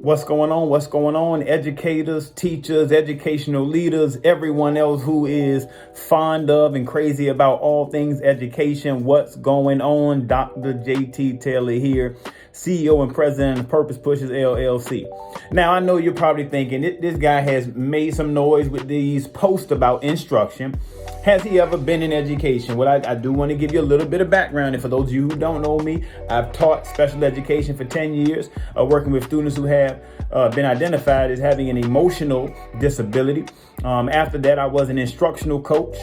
What's going on? What's going on? Educators, teachers, educational leaders, everyone else who is fond of and crazy about all things education. What's going on? Dr. JT Taylor here, CEO and president of Purpose Pushers LLC. Now, I know you're probably thinking this guy has made some noise with these posts about instruction. Has he ever been in education? Well, I do want to give you a little bit of background. And for those of you who don't know me, I've taught special education for 10 years, working with students who have been identified as having an emotional disability. After that, I was an instructional coach,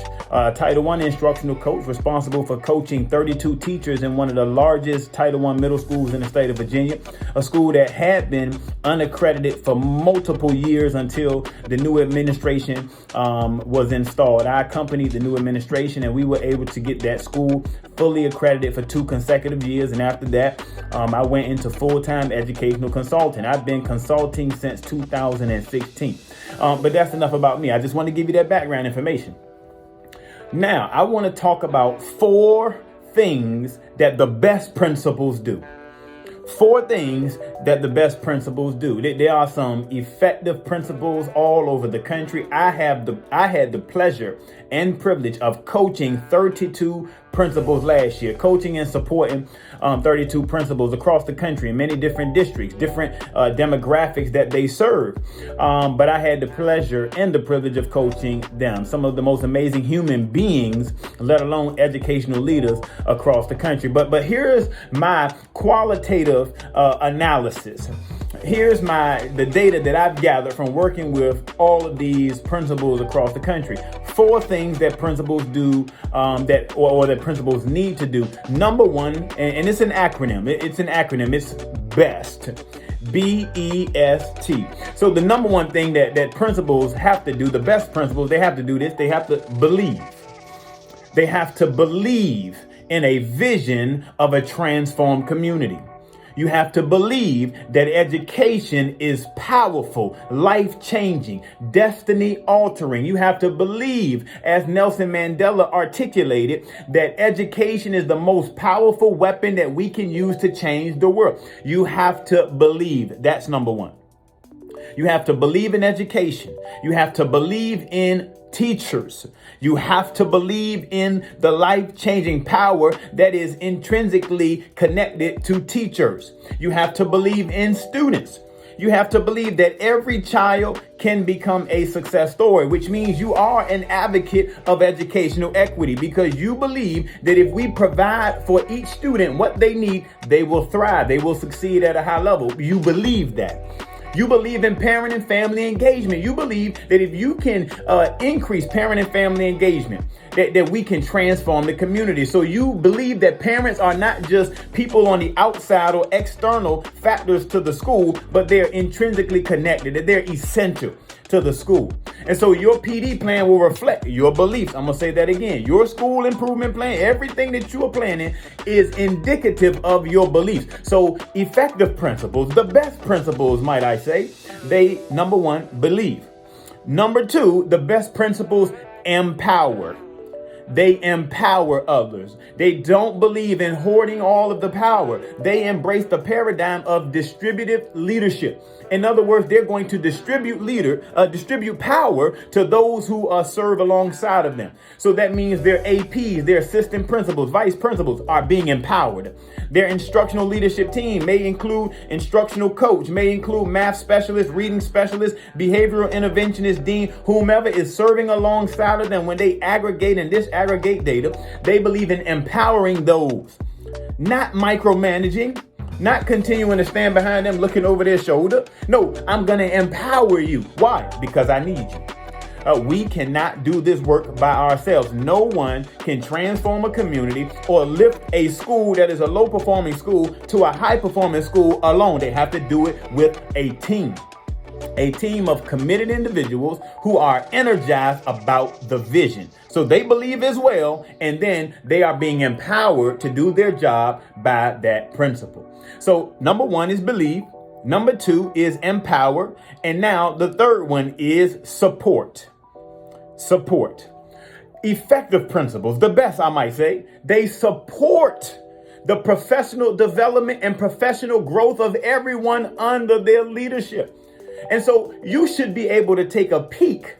Title I instructional coach, responsible for coaching 32 teachers in one of the largest Title I middle schools in the state of Virginia, a school that had been unaccredited for multiple years until the new administration was installed. I accompanied the new administration, and we were able to get that school fully accredited for 2 consecutive years. And after that, I went into full-time educational consulting. I've been consulting since 2016. But that's enough about me. I just want to give you that background information. Now, I want to talk about 4 things that the best principals do. 4 things that the best principals do. There are some effective principals all over the country. I had the pleasure and privilege of coaching 32 principals last year, coaching and supporting 32 principals across the country in many different districts, different demographics that they serve. But I had the pleasure and the privilege of coaching them, some of the most amazing human beings, let alone educational leaders across the country. But here's my qualitative analysis. Here's the data that I've gathered from working with all of these principals across the country. 4 things that principals do that principals need to do. Number 1, and it's an acronym. It's an acronym. It's BEST. BEST. So the number 1 thing that principals have to do, the best principals, they have to do this. They have to believe. They have to believe in a vision of a transformed community. You have to believe that education is powerful, life-changing, destiny-altering. You have to believe, as Nelson Mandela articulated, that education is the most powerful weapon that we can use to change the world. You have to believe. That's number 1. You have to believe in education. You have to believe in teachers. You have to believe in the life-changing power that is intrinsically connected to teachers. You have to believe in students. You have to believe that every child can become a success story, which means you are an advocate of educational equity, because you believe that if we provide for each student what they need, they will thrive. They will succeed at a high level. You believe that. You believe in parent and family engagement. You believe that if you can increase parent and family engagement, that we can transform the community. So you believe that parents are not just people on the outside or external factors to the school, but they're intrinsically connected, that they're essential to the school. And so your PD plan will reflect your beliefs. I'm going to say that again. Your school improvement plan, everything that you are planning is indicative of your beliefs. So effective principles, the best principles, might I say, they, number 1, believe. Number 2, the best principles empower. They empower others. They don't believe in hoarding all of the power. They embrace the paradigm of distributive leadership. In other words, they're going to distribute power to those who serve alongside of them. So that means their APs, their assistant principals, vice principals are being empowered. Their instructional leadership team may include instructional coach, may include math specialist, reading specialist, behavioral interventionist, dean, whomever is serving alongside of them. When they aggregate and disaggregate data, they believe in empowering those, not micromanaging, not continuing to stand behind them looking over their shoulder. No, I'm going to empower you. Why? Because I need you. We cannot do this work by ourselves. No one can transform a community or lift a school that is a low-performing school to a high-performing school alone. They have to do it with a team of committed individuals who are energized about the vision. So they believe as well, and then they are being empowered to do their job by that principle. So number 1 is believe. Number 2 is empower. And now the third one is support. Support. Effective principles, the best, I might say, they support the professional development and professional growth of everyone under their leadership. And so you should be able to take a peek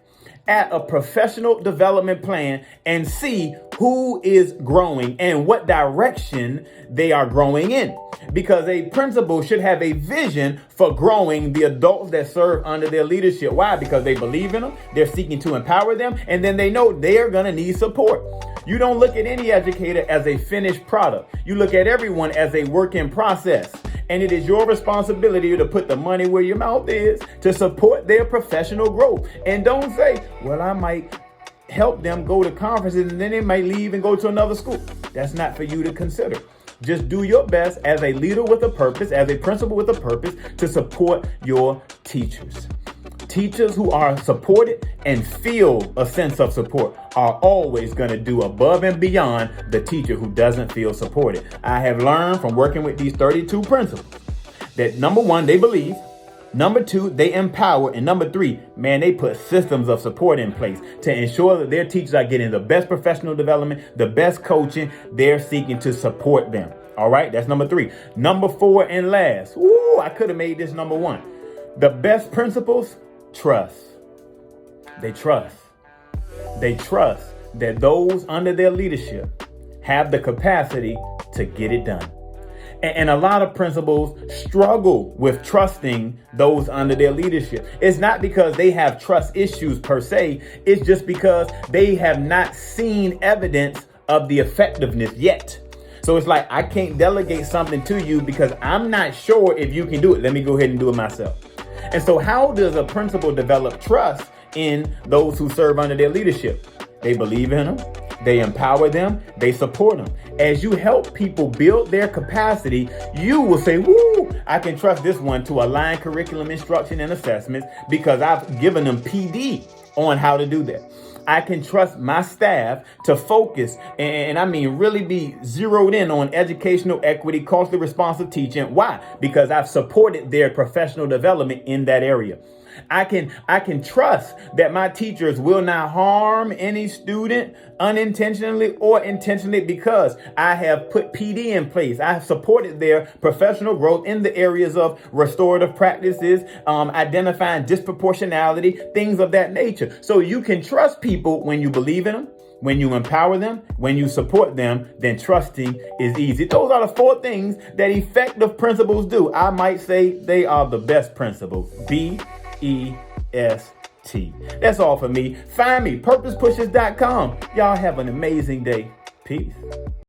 at a professional development plan and see who is growing and what direction they are growing in. Because a principal should have a vision for growing the adults that serve under their leadership. Why? Because they believe in them, they're seeking to empower them, and then they know they're going to need support. You don't look at any educator as a finished product. You look at everyone as a work in process. And it is your responsibility to put the money where your mouth is to support their professional growth. And don't say, well, I might help them go to conferences and then they might leave and go to another school. That's not for you to consider. Just do your best as a leader with a purpose, as a principal with a purpose, to support your teachers. Teachers who are supported and feel a sense of support are always going to do above and beyond the teacher who doesn't feel supported. I have learned from working with these 32 principals that number one, they believe. Number two, they empower. And number three, man, they put systems of support in place to ensure that their teachers are getting the best professional development, the best coaching. They're seeking to support them. All right, that's number three. Number four and last. Ooh, I could have made this number one. The best principals trust. They trust. They trust that those under their leadership have the capacity to get it done. And a lot of principals struggle with trusting those under their leadership. It's not because they have trust issues per se. It's just because they have not seen evidence of the effectiveness yet. So it's like, I can't delegate something to you because I'm not sure if you can do it. Let me go ahead and do it myself. And so how does a principal develop trust in those who serve under their leadership? They believe in them. They empower them. They support them. As you help people build their capacity, you will say, woo, I can trust this one to align curriculum instruction and assessments because I've given them PD on how to do that. I can trust my staff to focus and I mean really be zeroed in on educational equity, culturally responsive teaching. Why? Because I've supported their professional development in that area. I can trust that my teachers will not harm any student unintentionally or intentionally because I have put PD in place. I have supported their professional growth in the areas of restorative practices, identifying disproportionality, things of that nature. So you can trust people when you believe in them. When you empower them, when you support them, then trusting is easy. Those are the four things that effective principals do. I might say they are the best principals. BEST. That's all for me. Find me, purposepushes.com. Y'all have an amazing day. Peace.